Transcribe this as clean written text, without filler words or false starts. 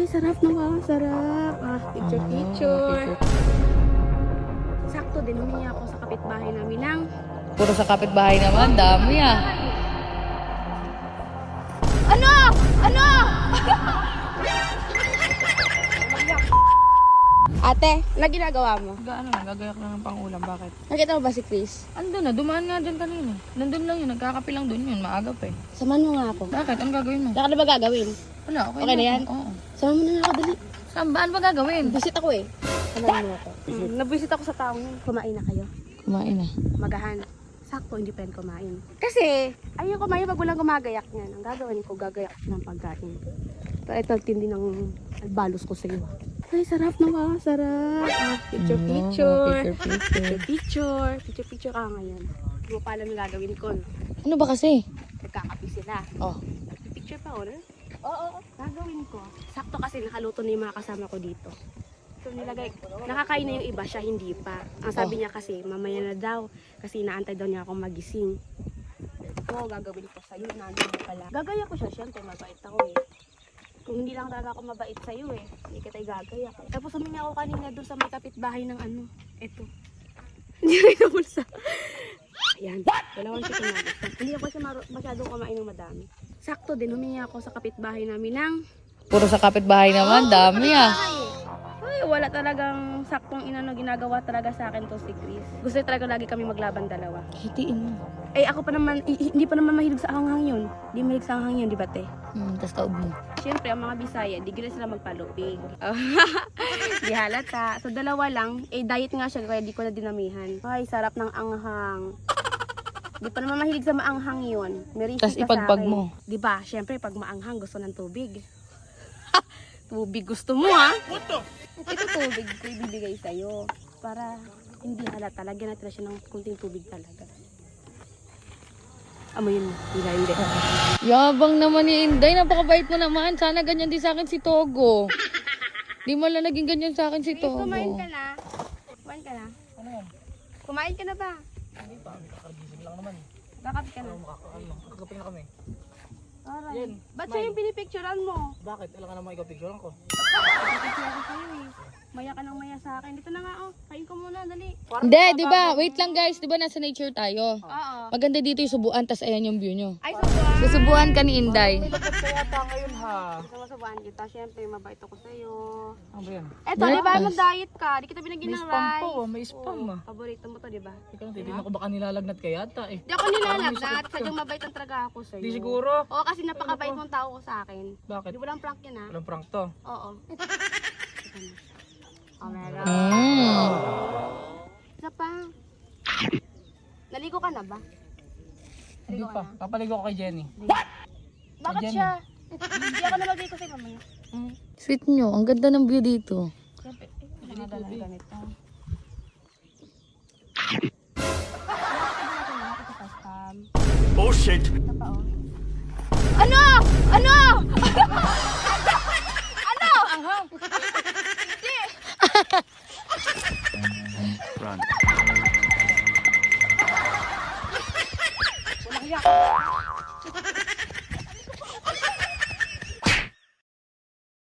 Ay, sarap naman. Sarap. Picture. Sakto din, humingi ako sa kapitbahay namin ng... Puro sa kapitbahay naman, dami ah. Ano? Ate, na ginagawa mo? Gaano na, gagayak lang ng pangulam, bakit? Nakita mo ba si Chris? Andun na, dumaan nga dyan kanina. Nandun lang yun, nagkakape lang dun yun, maaga pa eh. Samahan mo nga ako. Bakit? Anong gagawin mo? Wala ka na ba gagawin? Wala, Okay na yan? Oo. Samahan mo na nga ako, dali. Saan ba? Ano ba gagawin? Visit ako eh. Samahan mo ako. Nabisit ako sa taong yun. Kumain na kayo. Kumain na. Magahan. Sakto, hindi pa yan kumain. Kasi, ayaw kumain pag walang gumagayak niyan. Ang gagawin ko, gagayak ng pagkain. Ito ang tindi ng balos ko sa iyo. Ay, sarap naman. Sarap. Picture ka ngayon. Hindi mo pa alam yung gagawin ko. No? Ano ba kasi? Nagkakapi sila. Oh. Picture pa, or? Oo. Gagawin ko. Sakto kasi nakaluto na yung mga kasama ko dito. So nilagay, nakakain na yung iba, siya hindi pa. Ang sabi niya kasi, mamaya na daw. Kasi inaantay daw niya akong magising. Ito, gagawin ko sa'yo. Nandun mo pala. Gagaya ko siya, syempre mabait ako eh. Kung hindi lang talaga ako mabait sa'yo eh. Hindi kita igagaya. Tapos humingi ako kanina doon sa may kapitbahay ng ano. Ito. Hindi rin ako sa... Ayan. Dalawang siya kumagos. Hindi ako siya masyadong kumain ng madami. Sakto din, humingi ako sa kapitbahay namin ng... Puro sa kapitbahay naman, dami ah. Ay, wala talagang saktong ginagawa talaga sa akin to si Chris. Gusto niya talaga lagi kami maglaban dalawa. Hitiin mo. Eh ako pa naman, hindi pa naman mahilig sa anghang yun. Hindi mahilig sa anghang yun, di ba te? Tas taob mo. Siyempre, ang mga Bisaya, di gila sila magpalupig. Di halata. So dalawa lang, diet nga siya kaya di ko na dinamihan. Ay, sarap ng anghang. Di pa naman mahilig sa maanghang yun. Tas ipagpag mo. Di ba? Siyempre, pag maanghang, gusto ng tubig. Tubig gusto mo ha? Ito tubig ko ibibigay sa'yo. Para hindi halata. Lagyan natin na siya ng kunting tubig talaga. Amoyin mo. Hindi. Yabang naman ni Inday, napakabait mo naman. Sana ganyan din sa akin si Togo. Di mo lang naging ganyan sa akin si Togo. Kumain ka na? Ano yan? Kumain ka na ba? Hindi pa, kakagising lang naman. Bakit ka na? Kakapin na kami. Aray. Yan, Ba't siya yung pinipicturean mo? Bakit? Alam ka naman ikaw picturean ko. Pinipicture ako sa'yo eh. Maya ka ng maya sa akin. Dito na nga oh. Kain ko muna, dali. Hindi, di ba? Wait lang guys, di ba nasa nature tayo? Oo. Maganda dito yung subuan, tas ayan yung view nyo. Ay, subuan. Susubuan ka ni Inday. Nilagad ka yata ngayon ha. Gusto mo subuan kita. Siyempre, mabait ako sa'yo. Ano ba yan? Eto, di ba? Mag-diet ka. Di kita binagyan May ng spam rice. po, may spam ah. Paborito mo to, di ba? Ikaw, titignan ko baka nilalagnat ka yata eh. Di ako nilalagnat. Sadyang mabait ang talaga ako sa'yo. Di siguro. Oo, kasi napakabait mong tao ko sa akin. Bakit? Di walang prank yun ha? Walang prank to. Oo. Oh, meron. Isa pa. Naligo ka na ba? Hindi pa. Papaligo ko kay Jenny. Bakit Jenny. siya? Hindi ako nalagay ko sa'yo mamaya. Sweet nyo, ang ganda ng view dito. Siyempre, nakadala ng ganito. Oh shit! Ito pa oh. Ano?